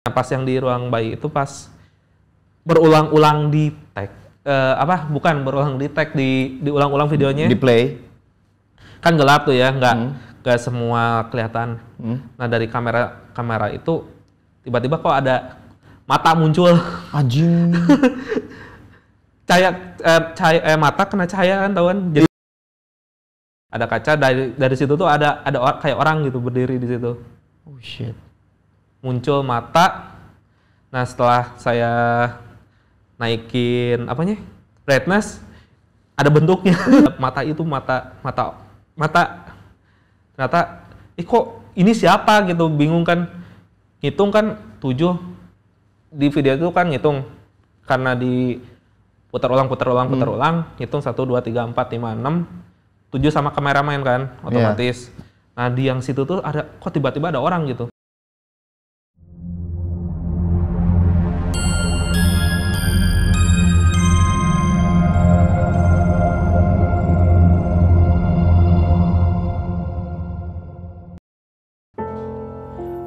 Nah, pas yang di ruang bayi itu pas berulang-ulang di tag, bukan berulang di tag, diulang-ulang videonya. Di play. Kan gelap tuh ya, nggak semua kelihatan. Nah dari kamera itu tiba-tiba kok ada mata muncul. Anjing. Cahaya mata kena cahaya kan, tahu kan? Jadi ada kaca, dari situ tuh ada kayak orang gitu berdiri di situ. Oh shit. Muncul mata. Nah setelah saya naikin brightness, ada bentuknya. Mata itu mata ternyata kok ini siapa gitu, bingung kan. Ngitung kan 7 di video itu kan, ngitung karena di putar ulang ngitung 1 2 3 4 5 6 7 sama kameramen kan otomatis. Nah di yang situ tuh ada, kok tiba-tiba ada orang gitu.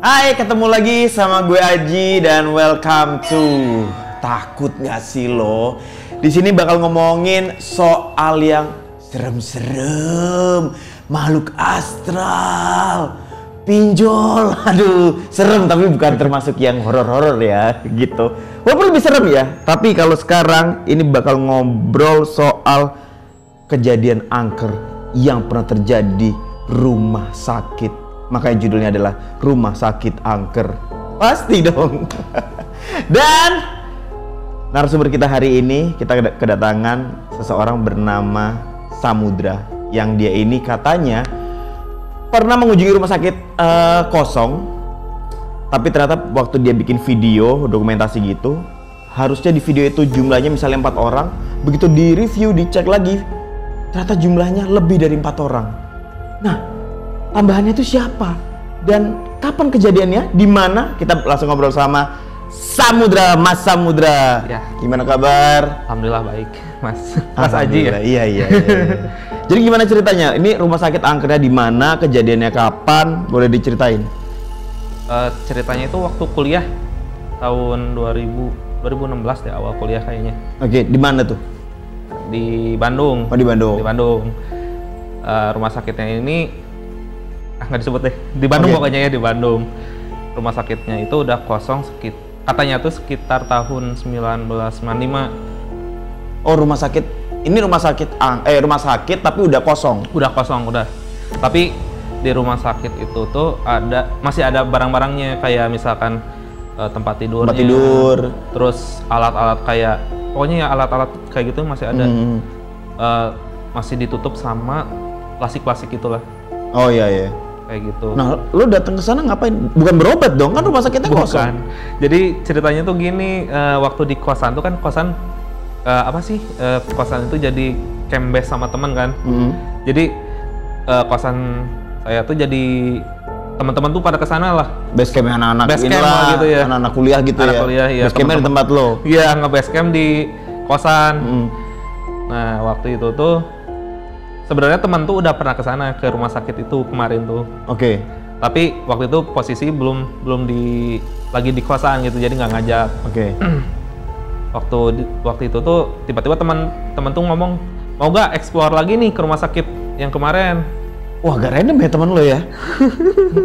Hai, ketemu lagi sama gue Aji dan welcome to Takut Nggak Sih Lo. Di sini bakal ngomongin soal yang serem-serem, makhluk astral, pinjol. Aduh, serem tapi bukan termasuk yang horor-horor ya, gitu. Walaupun lebih serem ya. Tapi kalau sekarang ini bakal ngobrol soal kejadian angker yang pernah terjadi rumah sakit. Makanya judulnya adalah Rumah Sakit Angker. Pasti dong. Dan narasumber kita hari ini, kita kedatangan seseorang bernama Samudra, yang dia ini katanya pernah mengunjungi rumah sakit kosong. Tapi ternyata waktu dia bikin video dokumentasi gitu, harusnya di video itu jumlahnya misalnya 4 orang. Begitu di review, dicek lagi, ternyata jumlahnya lebih dari 4 orang. Nah, tambahannya itu siapa? Dan kapan kejadiannya? Di mana? Kita langsung ngobrol sama Samudra, Mas Samudra. Ya. Gimana kabar? Alhamdulillah baik, Mas Aji ya. Iya. Jadi gimana ceritanya? Ini rumah sakit angkernya di mana? Kejadiannya kapan? Boleh diceritain? Ceritanya itu waktu kuliah tahun 2016 deh, awal kuliah kayaknya. Oke, di mana tuh? Di Bandung. Oh, di Bandung. Di Bandung. Rumah sakitnya ini nggak disebut deh, di Bandung. Pokoknya ya di Bandung. Rumah sakitnya itu udah kosong katanya tuh sekitar tahun 1995. Oh, rumah sakit ini rumah sakit tapi udah kosong. Udah. Tapi di rumah sakit itu tuh masih ada barang-barangnya, kayak misalkan tempat tidur, terus alat-alat kayak, pokoknya ya alat-alat kayak gitu masih ada. Masih ditutup sama plastik itulah. Oh iya. Kayak gitu. Nah, lu datang ke sana ngapain? Bukan berobat dong, kan rumah sakitnya kosong. Jadi ceritanya tuh gini, waktu di kosan tuh kan kosan kosan itu jadi camp base sama teman kan. Jadi kosan saya tuh jadi teman-teman tuh pada kesana lah. Base camp anak-anak gitu ya. Anak-anak kuliah gitu anak kuliah, ya. Base campnya di tempat lo. Iya, nge-base camp di kosan. Nah, waktu itu tuh sebenarnya teman tuh udah pernah ke sana, ke rumah sakit itu kemarin tuh. Oke. Tapi waktu itu posisi belum lagi di kosan gitu, jadi nggak ngajak. Oke. Waktu itu tuh tiba-tiba teman tuh ngomong, mau nggak explore lagi nih ke rumah sakit yang kemarin. Wah, gak random ya teman lo ya.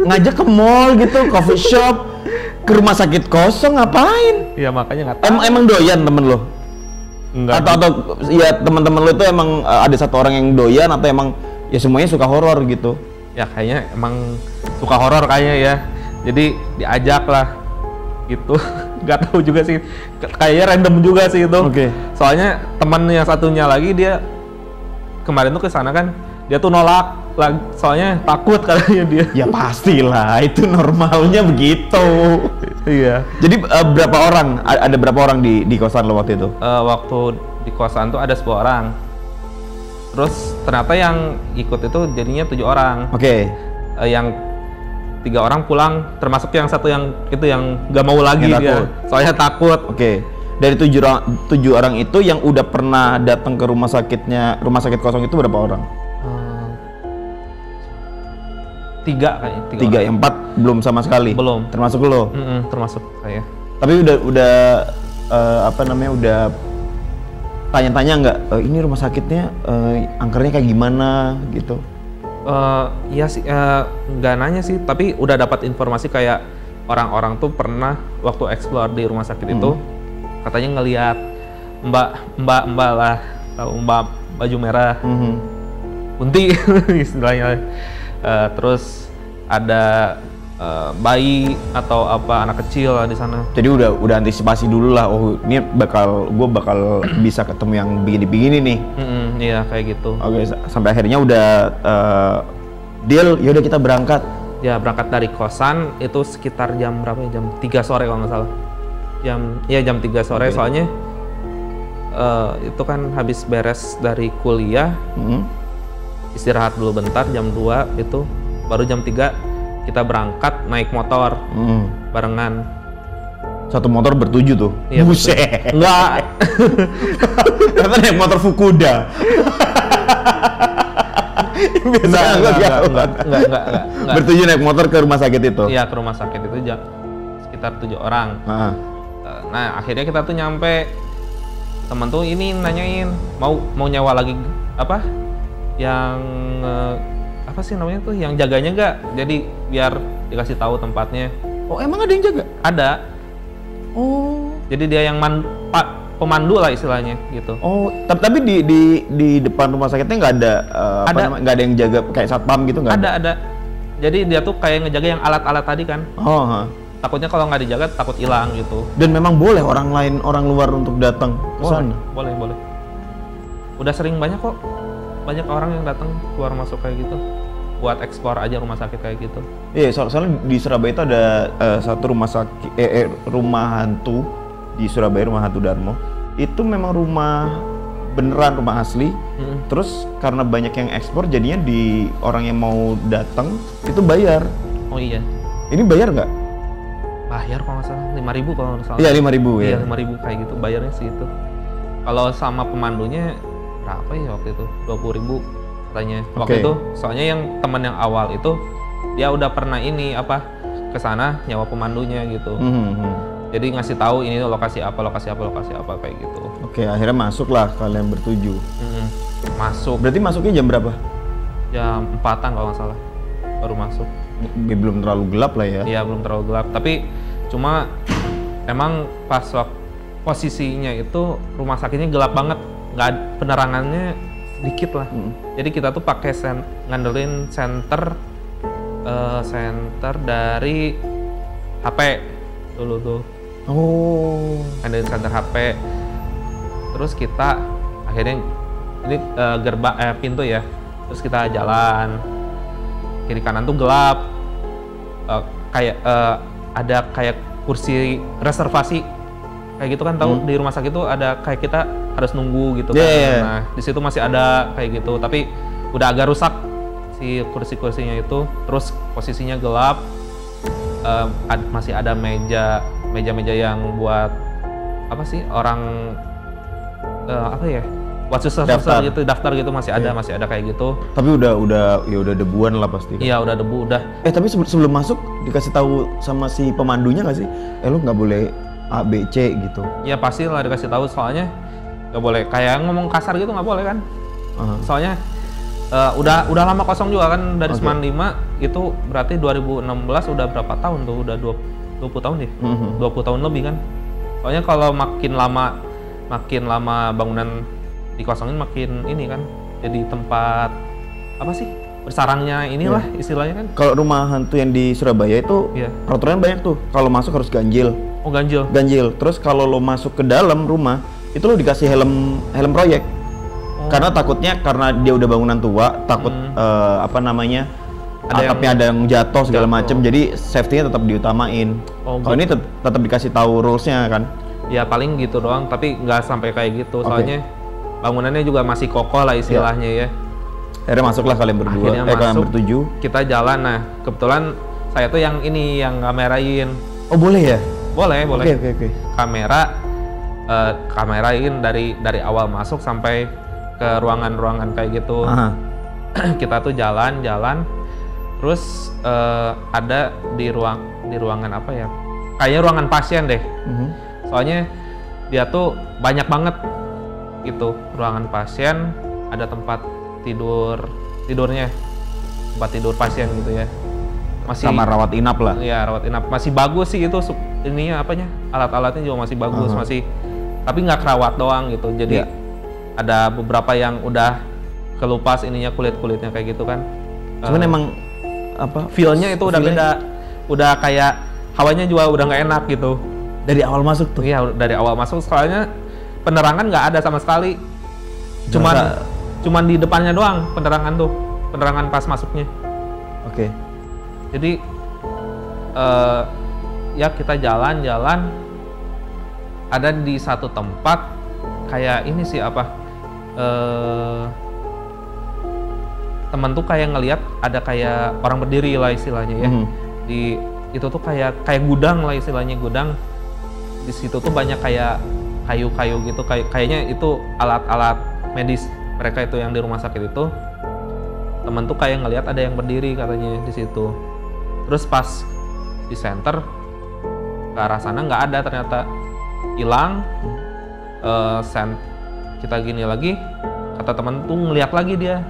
Ngajak ke mall gitu, coffee shop, ke rumah sakit kosong ngapain? Iya, makanya nggak tahu. Emang doyan temen lo? Enggak. Atau ya teman-teman lo itu emang ada satu orang yang doyan, atau emang ya semuanya suka horor gitu? Ya kayaknya emang suka horor kayaknya ya. Jadi diajak lah gitu. Gak tahu juga sih. Kayaknya random juga sih itu. Oke. Soalnya teman yang satunya lagi, dia kemarin tuh ke sana kan, dia tuh nolak lah, soalnya takut katanya dia. Ya pastilah, itu normalnya begitu. Iya. Jadi berapa orang? Ada berapa orang di kosan lo waktu itu? Waktu di kosan tuh ada 10 orang. Terus ternyata yang ikut itu jadinya 7 orang. Oke. Yang 3 orang pulang, termasuk yang satu yang itu yang gak mau lagi dia. Soalnya takut. Oke. Dari 7 orang itu yang udah pernah datang ke rumah sakit kosong itu berapa orang? 3 3 kayaknya. 3, yang 4 belum sama sekali. Belum. Termasuk lo. Termasuk saya. Tapi udah apa namanya, udah tanya-tanya nggak ini rumah sakitnya angkernya kayak gimana gitu? Iya sih, nggak nanya sih, tapi udah dapat informasi kayak orang-orang tuh pernah waktu explore di rumah sakit itu katanya ngelihat mbak lah, tahu mbak baju merah, kunti istilahnya. Terus ada bayi atau apa anak kecil lah di sana. Jadi udah antisipasi dulu lah. Oh ini gue bakal bisa ketemu yang begini-begini nih. Iya kayak gitu. Oke, sampai akhirnya udah deal. Yaudah kita berangkat. Ya berangkat dari kosan itu sekitar jam berapa ya? Jam 3 sore kalau nggak salah. Jam 3 sore. Soalnya itu kan habis beres dari kuliah. Istirahat dulu bentar jam 2 itu. Baru jam 3 kita berangkat naik motor barengan. Satu motor bertujuh tuh? Iya, buset. Enggak. Ternyata naik motor Fukuda. Enggak. Bertujuh naik motor ke rumah sakit itu? Iya, ke rumah sakit itu sekitar 7 orang. Nah akhirnya kita tuh nyampe, temen tuh ini nanyain mau nyewa lagi apa yang apa sih namanya tuh yang jaganya nggak, jadi biar dikasih tahu tempatnya. Oh emang ada yang jaga? Ada. Oh jadi dia yang pemandu lah istilahnya gitu. Oh tapi di depan rumah sakitnya nggak ada nggak ada yang jaga kayak satpam gitu nggak? Ada. Jadi dia tuh kayak ngejaga yang alat-alat tadi kan. Takutnya kalau nggak dijaga takut hilang gitu. Dan memang boleh orang luar untuk datang ke sana? Boleh. Udah sering banyak kok, banyak orang yang datang keluar masuk kayak gitu buat eksplor aja rumah sakit kayak gitu. Iya, soalnya di Surabaya itu ada satu rumah sakit rumah hantu di Surabaya, rumah hantu Darmo. Itu memang rumah beneran, rumah asli. Terus karena banyak yang ekspor, jadinya di orang yang mau datang itu bayar. Oh iya. Ini bayar nggak? Bayar kalau nggak salah 5.000 kalau nggak salah. Iya 5.000 ya. Iya 5.000 kayak gitu bayarnya sih itu. Kalau sama pemandunya berapa ya waktu itu? 20.000 katanya. Waktu itu soalnya yang teman yang awal itu dia udah pernah ini apa ke sana nyawa pemandunya gitu. Jadi ngasih tahu ini lokasi apa kayak gitu. Oke, akhirnya masuklah kalian bertujuh. Masuk. Berarti masuknya jam berapa? Jam 4-an kalau nggak salah baru masuk. Belum terlalu gelap lah ya? Iya belum terlalu gelap, tapi cuma emang pas waktu posisinya itu rumah sakitnya gelap banget, nggak penerangannya sedikit lah. Jadi kita tuh pakai ngandelin senter dari HP dulu tuh. Oh. Ngandelin senter HP. Terus kita akhirnya ini pintu ya. Terus kita jalan. Kiri kanan tuh gelap. Kayak ada kayak kursi reservasi. Kayak gitu kan tahu di rumah sakit tuh ada kayak kita harus nunggu gitu kan. Nah, di situ masih ada kayak gitu, tapi udah agak rusak si kursi-kursinya itu. Terus posisinya gelap. Masih ada meja-meja yang buat apa sih? Orang apa ya? Buat susah-susah gitu, daftar gitu masih ada kayak gitu. Tapi udah debuan lah pasti. Iya, udah debu udah. Tapi sebelum masuk dikasih tahu sama si pemandunya nggak sih? Lu nggak boleh A, B, C gitu. Ya pasti lah dikasih tahu, soalnya nggak boleh kayak ngomong kasar gitu, nggak boleh kan. Soalnya udah lama kosong juga kan dari 95 itu berarti 2016 udah berapa tahun tuh, udah 20 tahun deh. 20 tahun lebih kan. Soalnya kalau makin lama bangunan dikosongin makin ini kan jadi tempat apa sih bersarangnya inilah istilahnya kan. Kalau rumah hantu yang di Surabaya itu peraturan banyak tuh, kalau masuk harus ganjil. Oh ganjil. Terus kalau lo masuk ke dalam rumah itu lo dikasih helm proyek. Karena takutnya karena dia udah bangunan tua, takut apa namanya atapnya ada yang jatuh segala macem, jadi safety-nya tetap diutamain. Kalau ini tetap dikasih tahu rules-nya kan. Ya paling gitu doang, tapi nggak sampai kayak gitu. Soalnya bangunannya juga masih kokoh lah istilahnya ya. Akhirnya masuklah kalian berdua, kalian bertujuh. Kita jalan, nah kebetulan saya tuh yang kamerain. Oh boleh ya? Boleh. Oke. Kamerain dari awal masuk sampai ke ruangan-ruangan kayak gitu. Aha. Kita tuh jalan. Terus ada di ruangan apa ya? Kayaknya ruangan pasien deh. Soalnya dia tuh banyak banget gitu. Ruangan pasien, ada tempat tidurnya, tempat tidur pasien gitu ya. Masih sama rawat inap lah. Iya, rawat inap. Masih bagus sih itu ininya apanya? Alat-alatnya juga masih bagus, masih tapi nggak kerawat doang gitu. Jadi ada beberapa yang udah kelupas ininya kulitnya kayak gitu kan. Cuman emang apa? Feel-nya itu udah beda. Udah kayak hawanya juga udah nggak enak gitu. Dari awal masuk tuh. Iya, dari awal masuk soalnya penerangan nggak ada sama sekali. Cuman di depannya doang penerangan pas masuknya. Oke. Jadi ya kita jalan-jalan, ada di satu tempat kayak ini sih apa, teman tuh kayak ngelihat ada kayak orang berdiri lah istilahnya ya. Di itu tuh kayak gudang lah istilahnya, gudang. Di situ tuh banyak kayak kayu-kayu gitu, kayaknya itu alat-alat medis mereka itu yang di rumah sakit itu. Temen tuh kayak ngelihat ada yang berdiri katanya di situ. Terus pas di center ke arah sana nggak ada, ternyata hilang. Kita gini lagi, kata temen tuh ngeliat lagi dia,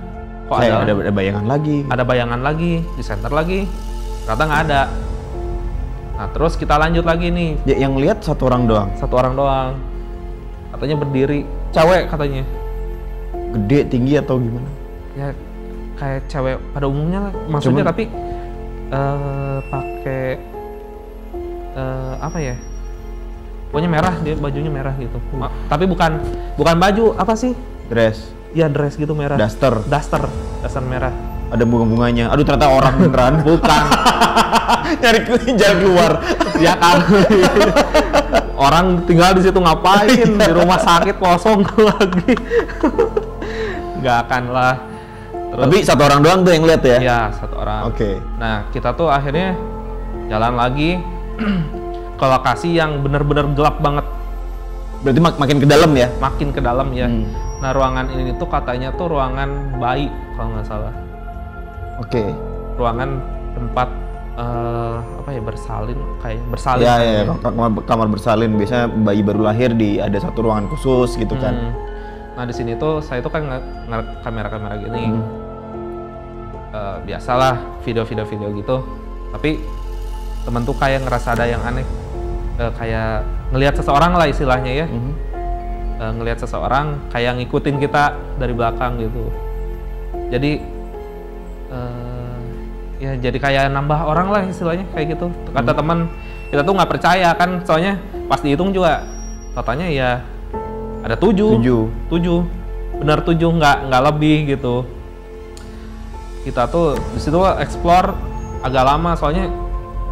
kok ada bayangan lagi. Ada bayangan lagi di center lagi, ternyata nggak ada. Nah terus kita lanjut lagi nih. Ya, yang lihat satu orang doang. Satu orang doang, katanya berdiri, cewek katanya. Gede, tinggi atau gimana? Ya kayak cewek pada umumnya lah, maksudnya. Tapi pakai apa ya? Pokoknya merah, dia bajunya merah gitu. Tapi bukan baju, apa sih? Dress. Iya, dress gitu merah. Daster merah. Ada bunga-bunganya. Aduh, ternyata orang beneran. Bukan. Nyari jalan keluar. Ya kan. Orang tinggal di situ ngapain? Di rumah sakit kosong lagi. Nggak akan lah. Terus, tapi satu orang doang tuh yang lihat ya? Iya, satu orang. Oke. Nah, kita tuh akhirnya jalan lagi ke lokasi yang benar-benar gelap banget. Berarti makin ke dalam ya? Makin ke dalam ya. Nah, ruangan ini tuh katanya tuh ruangan bayi kalau nggak salah. Oke. Ruangan tempat apa ya, bersalin, kayak bersalin. Ya, kamar bersalin. Biasanya bayi baru lahir ada satu ruangan khusus gitu kan. Nah di sini tuh saya tuh kan kamera gini, biasalah video gitu. Tapi temen tuh kayak ngerasa ada yang aneh, kayak ngelihat seseorang lah istilahnya ya. Ngelihat seseorang kayak ngikutin kita dari belakang gitu. Jadi ya jadi kayak nambah orang lah istilahnya kayak gitu. Kata teman, kita tuh nggak percaya kan, soalnya pas dihitung juga totalnya ya ada 7, benar 7, nggak lebih gitu. Kita tuh di situ explore agak lama, soalnya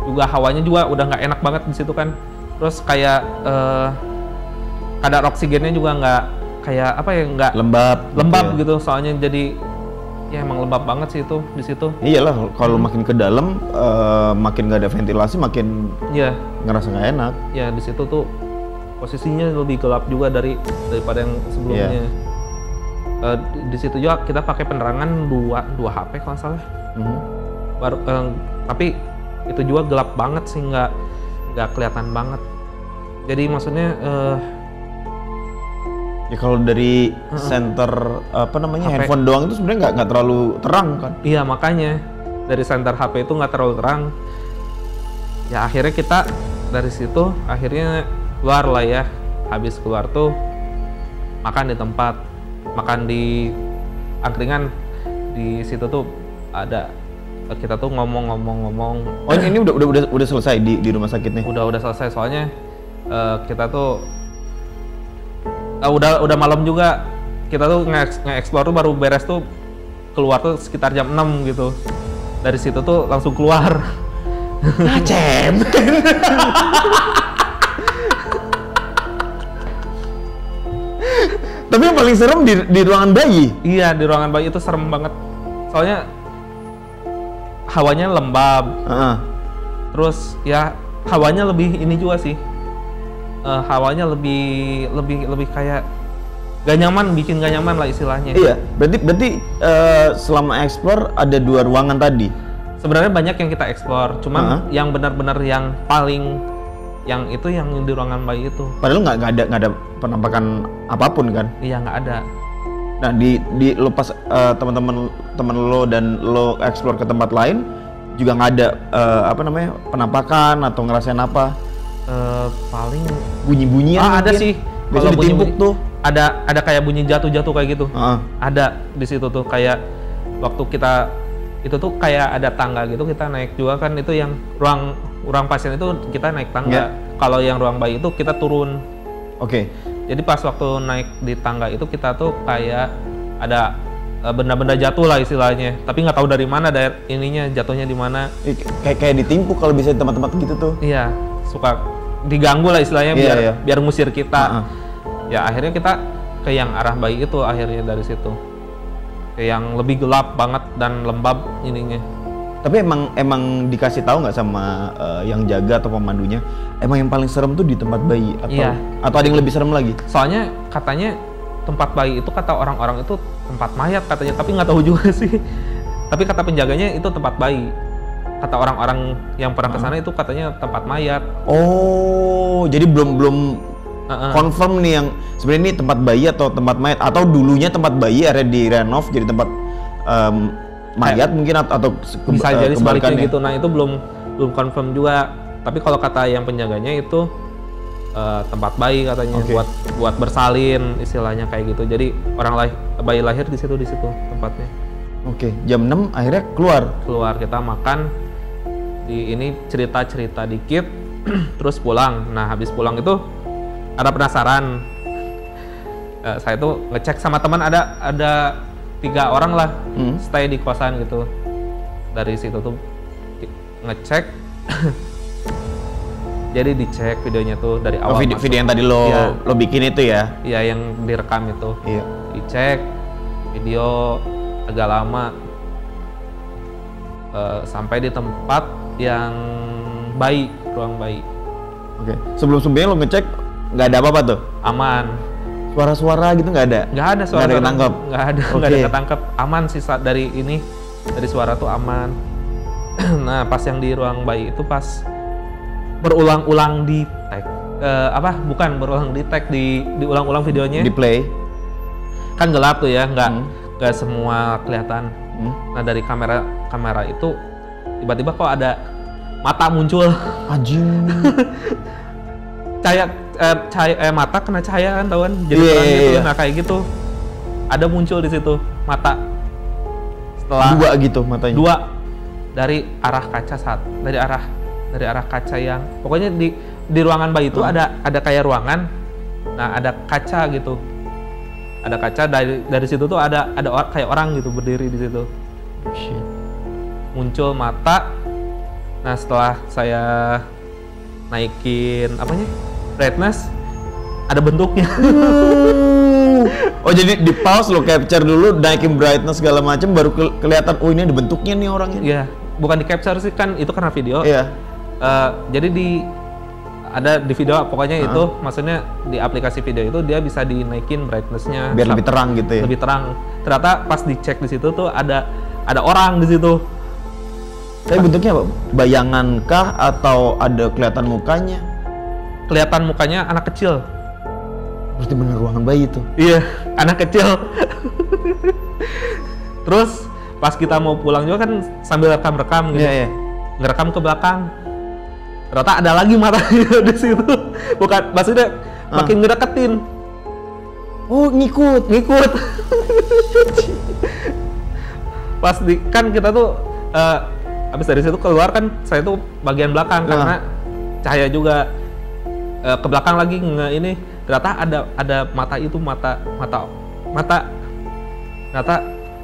juga hawanya juga udah nggak enak banget di situ kan. Terus kayak kadar oksigennya juga nggak kayak apa ya, nggak lembab gitu, soalnya jadi ya emang lembab banget sih itu di situ. Iyalah, kalau makin ke dalam makin nggak ada ventilasi, makin ngerasa nggak enak. Ya di situ tuh posisinya lebih gelap juga daripada yang sebelumnya. Di situ juga kita pakai penerangan dua HP kalau nggak salah. Baru, tapi itu juga gelap banget sih, nggak kelihatan banget. Jadi maksudnya ya kalau dari center apa namanya HP, handphone doang itu sebenarnya nggak terlalu terang kan? Iya, makanya dari center HP itu nggak terlalu terang. Ya akhirnya kita dari situ akhirnya keluar lah ya. Habis keluar tuh makan di tempat, makan di angkringan di situ tuh ada. Kita tuh ngomong. Oh ini udah selesai di rumah sakitnya? Udah selesai, soalnya kita tuh udah malam juga. Kita tuh nge-explore tuh baru beres tuh keluar tuh sekitar jam 6 gitu. Dari situ tuh langsung keluar. Ngacem. Tapi yang paling serem di ruangan bayi. Iya, di ruangan bayi itu serem banget. Soalnya hawanya lembab. Terus ya hawanya lebih ini juga sih. Hawanya lebih kayak gak nyaman, bikin gak nyaman lah istilahnya. Iya, berarti selama explore ada 2 ruangan tadi. Sebenarnya banyak yang kita eksplor, cuman yang benar-benar yang paling yang itu yang di ruangan bayi itu. Padahal nggak ada penampakan apapun kan? Iya, nggak ada. Nah di lo pas teman lo dan lo eksplor ke tempat lain juga nggak ada apa namanya penampakan atau ngerasain apa? Paling bunyi-bunyian ada sih. Kalau ditimpuk tuh ada kayak bunyi jatuh-jatuh kayak gitu. Ada di situ tuh kayak waktu kita itu tuh kayak ada tangga gitu, kita naik juga kan, itu yang ruang pasien itu kita naik tangga. Kalau yang ruang bayi itu kita turun. Oke. Jadi pas waktu naik di tangga itu kita tuh kayak ada benda-benda jatuh lah istilahnya, tapi nggak tahu dari mana ininya jatuhnya di mana. Kayak ditimpuk kalau bisa di tempat-tempat gitu tuh. Iya, suka diganggu lah istilahnya biar ngusir kita. Ya akhirnya kita ke yang arah bayi itu akhirnya dari situ. Ke yang lebih gelap banget dan lembab ininya. Tapi emang dikasih tahu nggak sama yang jaga atau pemandunya, emang yang paling serem tuh di tempat bayi atau ada yang lebih serem lagi? Soalnya katanya tempat bayi itu kata orang-orang itu tempat mayat katanya, tapi nggak tahu juga sih. Tapi kata penjaganya itu tempat bayi. Kata orang-orang yang pernah kesana itu katanya tempat mayat. Oh, jadi belum confirm nih yang sebenarnya ini tempat bayi atau tempat mayat, atau dulunya tempat bayi akhirnya direnov jadi tempat mayat mungkin atau bisa jadi sebaliknya gitu. Nah itu belum confirm juga. Tapi kalau kata yang penjaganya itu tempat bayi katanya, buat bersalin istilahnya kayak gitu. Jadi bayi lahir di situ tempatnya. Oke, jam 6 akhirnya keluar kita makan di ini cerita dikit terus pulang. Nah habis pulang itu ada penasaran, saya tuh ngecek sama teman, ada 3 orang lah stay di kosan gitu. Dari situ tuh ngecek jadi dicek videonya tuh dari awal. Video yang tadi lo bikin itu ya? Iya, yang direkam itu. Iya. Dicek video agak lama sampai di tempat yang ruang bayi. Oke. Sebelumnya lo ngecek nggak ada apa-apa tuh? Aman. Suara-suara gitu nggak ada? Nggak ada suara. Nggak ada ketangkep? Nggak ada ketangkep. Aman sih dari suara tuh aman. Nah pas yang di ruang bayi itu pas berulang-ulang di tag, bukan berulang di tag, diulang-ulang videonya. Di play. Kan gelap tuh ya, nggak semua kelihatan. Nah dari kamera itu tiba-tiba kok ada mata muncul. Anjing. Cahaya mata kena cahaya kan, tahu kan, jadi terang gitu. Nah kayak gitu ada muncul di situ mata. Setelah 2 gitu matanya. 2 dari arah kaca dari arah kaca yang pokoknya di ruangan bayi itu ada kayak ruangan. Nah ada kaca gitu, ada kaca, dari situ tuh ada kayak orang gitu berdiri di situ. Shit. Muncul mata. Nah setelah saya naikin brightness, ada bentuknya. Oh jadi di pause lo capture dulu, naikin brightness segala macam, baru kelihatan oh ini ada bentuknya nih orangnya. Iya, bukan di capture sih kan, itu karena video. Iya. Jadi ada di video pokoknya itu, maksudnya di aplikasi video itu dia bisa dinaikin brightnessnya biar lebih terang gitu ya. Lebih terang. Ternyata pas dicek di situ tuh ada orang di situ. Tapi bentuknya apa? Bayangan kah atau ada kelihatan mukanya? Kelihatan mukanya anak kecil. Berarti bener ruangan bayi itu? Iya, anak kecil. Terus pas kita mau pulang juga kan sambil rekam gitu. Iya. Ngerekam ke belakang. Ternyata ada lagi matanya di situ. Bukan, maksudnya makin ngedeketin. Oh, ngikut. Pas kan kita tuh habis dari situ keluar kan, saya tuh bagian belakang karena cahaya juga ke belakang lagi ini. Ternyata ada mata itu mata. Ternyata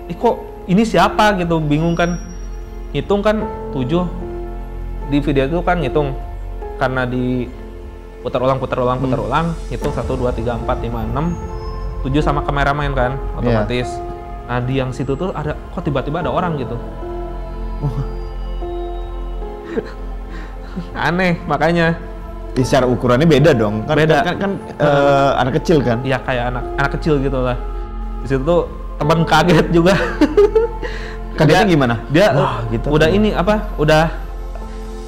kok ini siapa gitu, bingung kan. Hitung kan 7 di video itu kan, ngitung karena di putar ulang hitung 1 2 3 4 5 6 7 sama kameramen kan otomatis. Nah di yang situ tuh ada kok tiba-tiba ada orang gitu. Aneh makanya. Secara ukurannya beda dong, kan? Beda. Kan anak kecil kan? Iya kayak anak kecil gitu lah. Di situ tuh teman kaget juga. Kagetnya gimana? Dia gitu. udah ini apa? Udah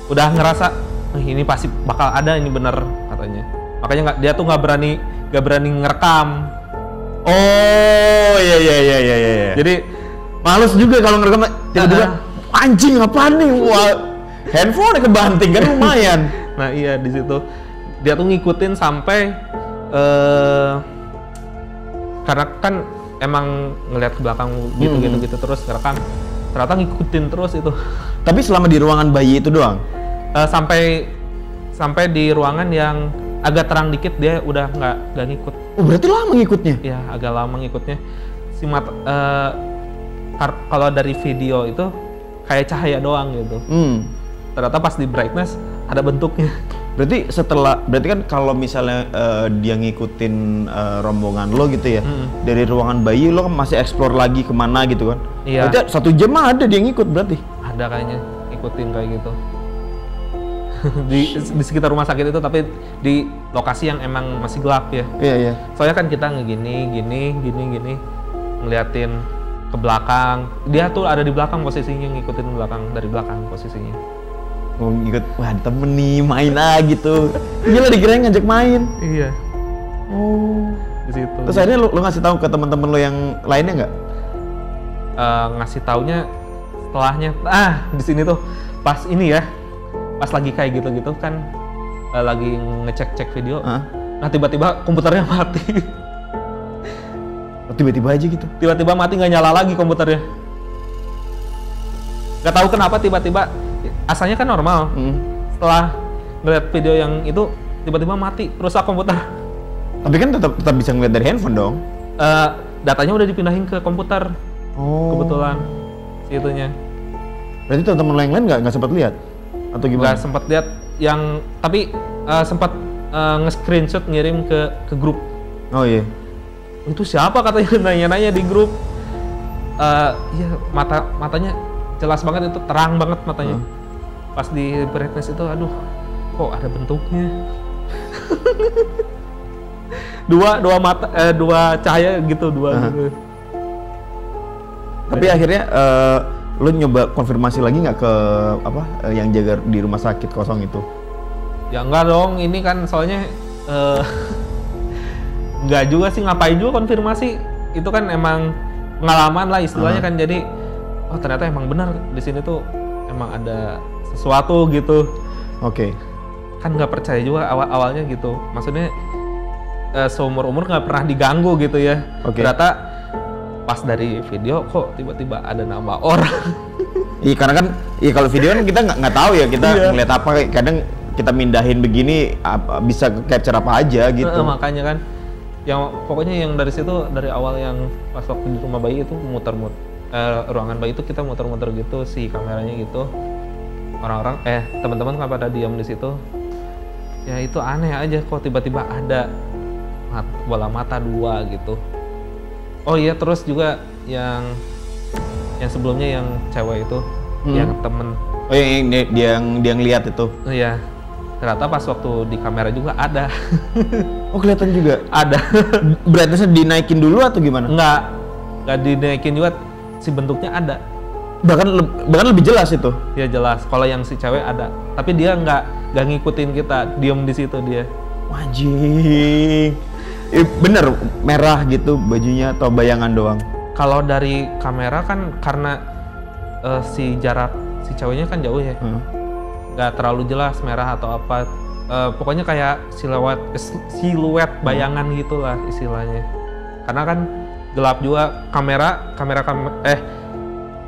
ngerasa ini pasti bakal ada ini bener katanya. Makanya dia tuh nggak berani ngerekam. Oh iya. Jadi males juga kalau ngerekam tiba-tiba anjing apaan nih? Wah, handphone kebanting kan lumayan. Nah iya di situ dia tuh ngikutin sampai karena kan emang ngelihat ke belakang gitu terus ngerekam. Ternyata ngikutin terus itu. Tapi selama di ruangan bayi itu doang? Sampai di ruangan yang agak terang dikit dia udah nggak ngikut. Oh berarti lama ngikutnya? Iya agak lama ngikutnya. Kalau dari video itu kayak cahaya doang gitu. Ternyata pas di brightness ada bentuknya. Berarti kan kalau misalnya dia ngikutin rombongan lo gitu ya, dari ruangan bayi lo kan masih explore lagi kemana gitu kan? Iya. Berarti 1 jam mah ada dia ngikut berarti? Ada kayaknya ngikutin kayak gitu. di sekitar rumah sakit itu, tapi di lokasi yang emang masih gelap ya. Iya. Soalnya kan kita gini ngeliatin ke belakang. Dia tuh ada di belakang posisinya, ngikutin dari belakang posisinya. Mau ngikut, wah temen nih main gitu. Gila dikirain ngajak main. Iya. Oh. Di situ. Terus akhirnya lo ngasih tahu ke teman-teman lo yang lainnya nggak? Ngasih taunya setelahnya. Di sini tuh pas ini ya. Pas lagi kayak gitu-gitu kan lagi ngecek video. Nah tiba-tiba komputernya mati. Oh, tiba-tiba aja gitu? Tiba-tiba mati, nggak nyala lagi komputernya. Nggak tahu kenapa tiba-tiba, asalnya kan normal. Setelah ngeliat video yang itu tiba-tiba mati, rusak komputer. Tapi kan tetap bisa ngeliat dari handphone dong? Datanya udah dipindahin ke komputer. Kebetulan itunya. Berarti teman-teman yang lain nggak sempat lihat? Atau gimana? Nggak sempat lihat, tapi sempat nge-screenshot ngirim ke grup. Oh iya. Itu siapa katanya, nanya-nanya di grup. Iya matanya jelas banget, itu terang banget matanya. Pas di brightness itu, aduh kok ada bentuknya. dua mata, dua cahaya gitu, gitu. Tapi akhirnya lo nyoba konfirmasi lagi nggak ke yang jaga di rumah sakit kosong itu? Ya enggak dong, ini kan soalnya enggak juga sih, ngapain juga konfirmasi. Itu kan emang pengalaman lah istilahnya kan, jadi oh ternyata emang benar di sini tuh emang ada sesuatu gitu. Oke. Kan nggak percaya juga awalnya gitu, maksudnya seumur umur nggak pernah diganggu gitu ya. Ternyata pas dari video kok tiba-tiba ada nama orang. Iya karena kan, kalau video kan kita nggak tahu ya, kita ngeliat apa, kadang kita mindahin begini bisa capture apa aja gitu. Makanya kan, pokoknya yang dari situ, dari awal yang pas waktu di rumah bayi itu muter-muter, ruangan bayi itu kita muter-muter gitu si kameranya gitu. Orang-orang teman-teman kan pada diam di situ. Ya itu aneh aja kok tiba-tiba ada bola mata 2 gitu. Oh iya, terus juga yang sebelumnya yang cewek itu, yang temen. Oh yang dia ngeliat itu? Iya, ternyata pas waktu di kamera juga ada. Oh kelihatan juga? Ada. Brightness-nya dinaikin dulu atau gimana? Nggak dinaikin juga, si bentuknya ada. Bahkan lebih jelas itu? Ya jelas, kalau yang si cewek ada. Tapi dia nggak ngikutin kita, diem di situ dia. Wajing. Bener merah gitu bajunya atau bayangan doang? Kalau dari kamera kan karena si jarak si ceweknya kan jauh ya, nggak terlalu jelas merah atau apa. Pokoknya kayak siluet bayangan gitulah istilahnya. Karena kan gelap juga,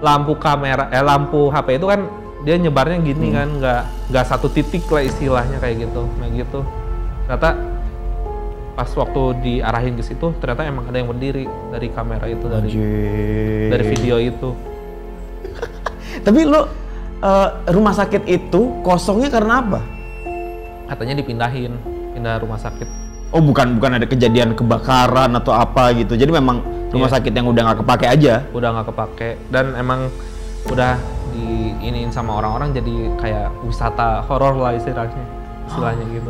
lampu HP itu kan dia nyebarnya gini kan, nggak satu titik lah istilahnya kayak gitu. Nah gitu. Ternyata pas waktu diarahin ke situ, ternyata emang ada yang berdiri dari kamera itu, dari video itu. Tapi lo rumah sakit itu kosongnya karena apa? Katanya pindah rumah sakit. Oh bukan ada kejadian kebakaran atau apa gitu. Jadi memang rumah sakit yang udah nggak kepake aja. Udah nggak kepake, dan emang udah diiniin sama orang-orang jadi kayak wisata horor lah istilahnya gitu.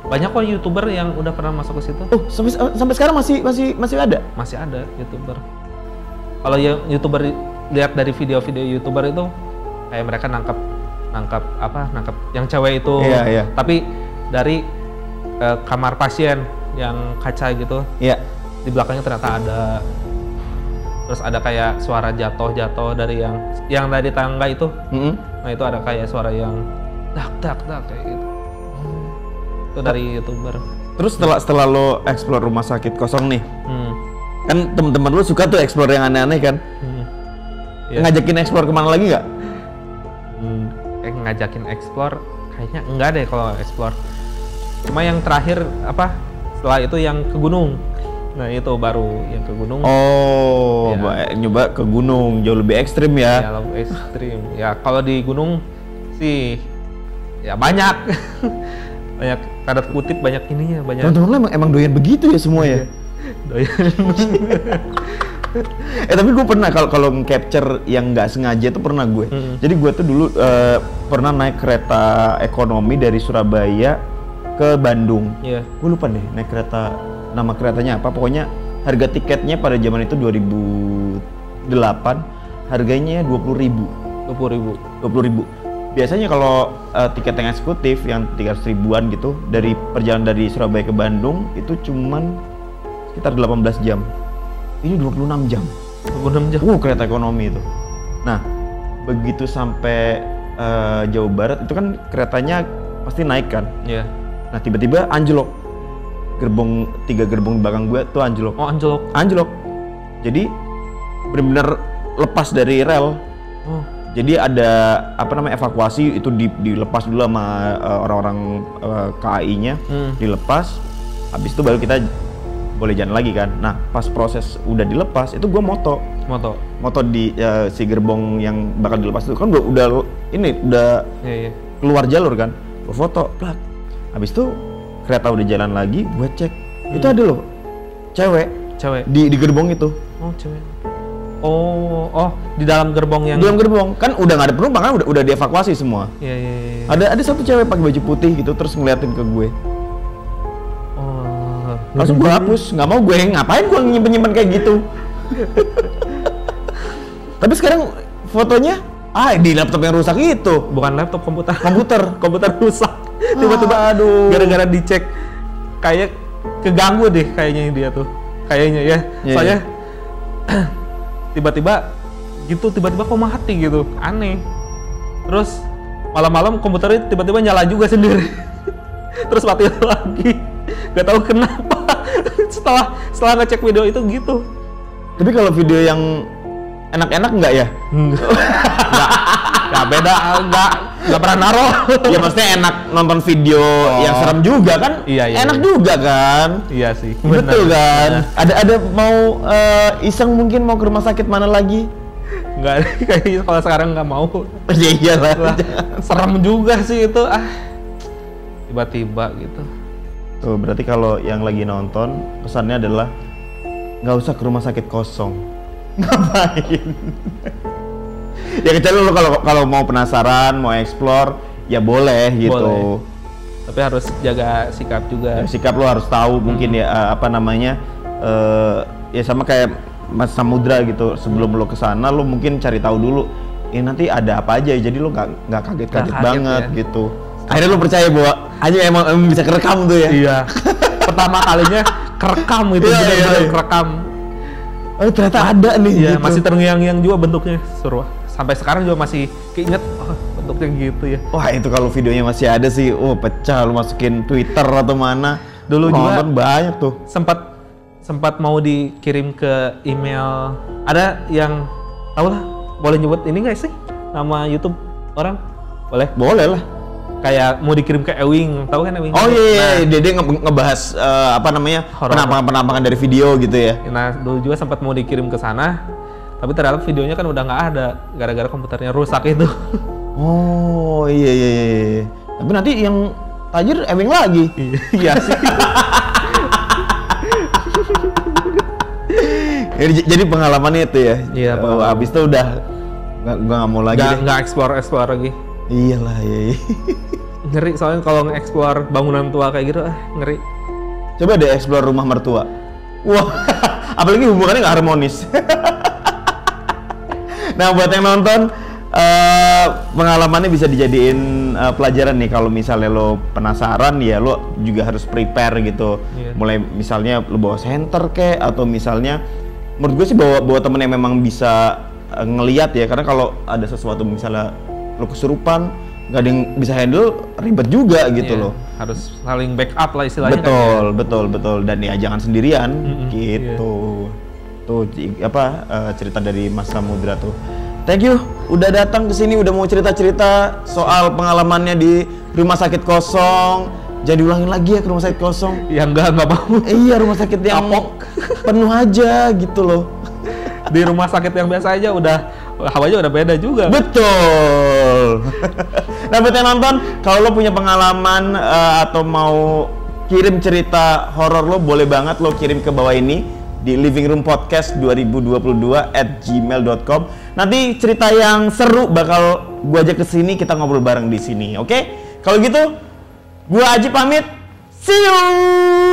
Banyak kok YouTuber yang udah pernah masuk ke situ. Oh, sampai sekarang masih ada? Masih ada YouTuber. Kalau yang YouTuber lihat dari video-video YouTuber itu kayak mereka nangkap yang cewek itu. Iya. Tapi dari kamar pasien yang kaca gitu. Iya. Di belakangnya ternyata ada, terus ada kayak suara jatuh dari yang dari tangga itu. Nah itu ada kayak suara yang dak kayak gitu. Itu dari YouTuber. Terus setelah lo explore rumah sakit kosong nih, kan temen-temen lo suka tuh explore yang aneh-aneh kan? Yeah. Ngajakin explore kemana lagi nggak? Ngajakin explore kayaknya enggak deh kalau explore. Cuma yang terakhir setelah itu yang ke gunung. Nah itu baru yang ke gunung. Oh, nyoba ke gunung jauh lebih ekstrim ya? Ya lebih ekstrim. Ya kalau di gunung sih ya banyak. Banyak tanda kutip, banyak ininya, banyak. Teman-teman lo emang doyan begitu ya semua ya? Doyan. Tapi gue pernah kalau capture yang nggak sengaja itu pernah gue. Jadi gue tuh dulu pernah naik kereta ekonomi dari Surabaya ke Bandung. Iya. Gue lupa deh naik kereta, nama keretanya apa. Pokoknya harga tiketnya pada zaman itu 2008 harganya 20.000. 20.000. Biasanya kalau tiket yang eksekutif yang 300 ribuan gitu dari perjalanan dari Surabaya ke Bandung itu cuman sekitar 18 jam. Ini 26 jam. 26 jam. Kereta ekonomi itu. Nah, begitu sampai Jawa Barat itu kan keretanya pasti naik kan? Iya. Nah, tiba-tiba anjlok. 3 gerbong di belakang gue tuh anjlok. Oh, anjlok. Anjlok. Jadi benar-benar lepas dari rel. Oh. Jadi ada evakuasi itu dilepas dulu sama orang-orang KAI-nya, dilepas. Habis itu baru kita boleh jalan lagi kan. Nah, pas proses udah dilepas itu gue moto di si gerbong yang bakal dilepas itu kan udah keluar jalur kan. Gue foto, plat. Habis itu kereta udah jalan lagi, gue cek. Itu ada loh cewek di gerbong itu. Oh, cewek. Oh, di dalam gerbong yang... Di dalam gerbong, kan udah nggak ada penumpang kan, udah dievakuasi semua. Iya. Ada satu cewek pakai baju putih gitu, terus ngeliatin ke gue. Oh. Langsung gue hapus, nggak mau gue, ngapain gue nyimpen kayak gitu. Tapi sekarang fotonya, di laptop yang rusak itu. Bukan laptop, komputer. Komputer rusak. Tiba-tiba, aduh. Gara-gara dicek, kayak keganggu deh kayaknya dia tuh. Kayaknya ya. Soalnya... tiba-tiba kok mati gitu, aneh. Terus malam-malam komputernya tiba-tiba nyala juga sendiri. Terus mati lagi, gak tahu kenapa. setelah ngecek video itu gitu. Tapi kalau video yang enak-enak nggak ya? Nggak beda, nggak pernah naruh. Ya maksudnya enak nonton video yang serem juga kan? Iya. Enak juga kan? Iya sih. Betul kan? Ada mau iseng mungkin mau ke rumah sakit mana lagi? Nggak, kayaknya kalau sekarang nggak mau. Ya iyalah. Serem juga sih itu. Tiba-tiba gitu. Tuh berarti kalau yang lagi nonton pesannya adalah nggak usah ke rumah sakit kosong. Ngapain? Ya kecuali lo kalau mau penasaran, mau explore, ya boleh gitu. Boleh. Tapi harus jaga sikap juga. Ya, sikap lo harus tahu mungkin ya ya sama kayak Mas Samudra gitu. Sebelum lo kesana lo mungkin cari tahu dulu. Nanti ada apa aja, jadi lo nggak kaget-kaget banget ya. Gitu. Akhirnya lo percaya bahwa aja emang bisa kerekam tuh ya. Iya. Pertama kalinya kerekam itu benar-benar kerekam. Oh ternyata ada nih. Iya gitu. masih terngiang-ngiang juga bentuknya seru. Sampai sekarang juga masih keinget bentuknya gitu ya. Wah itu kalau videonya masih ada sih, pecah lu masukin Twitter atau mana. Dulu juga banyak tuh. Sempat mau dikirim ke email. Ada yang tahu lah, boleh nyebut ini nggak sih nama YouTube orang? Boleh? Boleh lah. Kayak mau dikirim ke Ewing, tahu kan Ewing? Oh iya, dia ngebahas penampakan dari video gitu ya. Nah dulu juga sempat mau dikirim ke sana. Tapi ternyata videonya kan udah nggak ada gara-gara komputernya rusak itu. Oh iya. Tapi nanti yang tajir Ewing lagi. Iya sih. Jadi pengalamannya itu ya. Iya. Abis itu udah nggak mau lagi. Nggak explore lagi. Iyalah iya. Ngeri soalnya kalau nge-explore bangunan tua kayak gitu ngeri. Coba deh explore rumah mertua. Wah, apalagi hubungannya nggak harmonis. Nah, buat yang nonton, pengalamannya bisa dijadiin pelajaran nih. Kalau misalnya lo penasaran, ya lo juga harus prepare gitu. Mulai misalnya lo bawa senter kek, atau misalnya menurut gue sih bawa temen yang memang bisa ngeliat ya. Karena kalau ada sesuatu misalnya lo kesurupan, nggak ada yang bisa handle, ribet juga gitu loh. Harus saling backup lah istilahnya. Betul. Dan ya jangan sendirian gitu. Tuh cerita dari Mas Samudra tuh. Thank you udah datang ke sini, udah mau cerita-cerita soal pengalamannya di rumah sakit kosong. Jangan diulangin lagi ya ke rumah sakit kosong. Ya enggak mau. Iya, rumah sakit yang penuh aja gitu loh. Di rumah sakit yang biasa aja udah hawanya udah beda juga. Betul. Nah, buat yang nonton, kalau lo punya pengalaman atau mau kirim cerita horor lo, boleh banget lo kirim ke bawah ini di livingroompodcast2022@gmail.com. Nanti cerita yang seru bakal gua ajak ke sini, kita ngobrol bareng di sini. Oke? Kalau gitu, gua Aji pamit. See you.